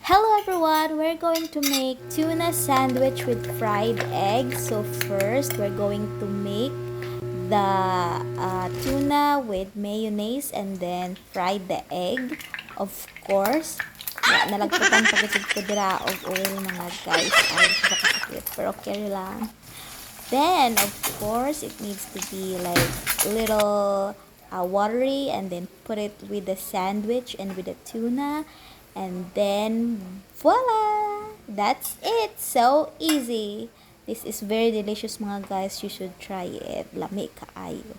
Hello everyone! We're going to make tuna sandwich with fried egg. So first, we're going to make the tuna with mayonnaise and then fry the egg. Of course, nalagputan pagkatid ko dira og oil mga guys. Ay, siya kasakit. Pero carry lang. Then, of course, it needs to be like little watery and then put it with the sandwich and with the tuna. And then, voila! That's it! So easy! This is very delicious mga guys. You should try it. Lami kaayo.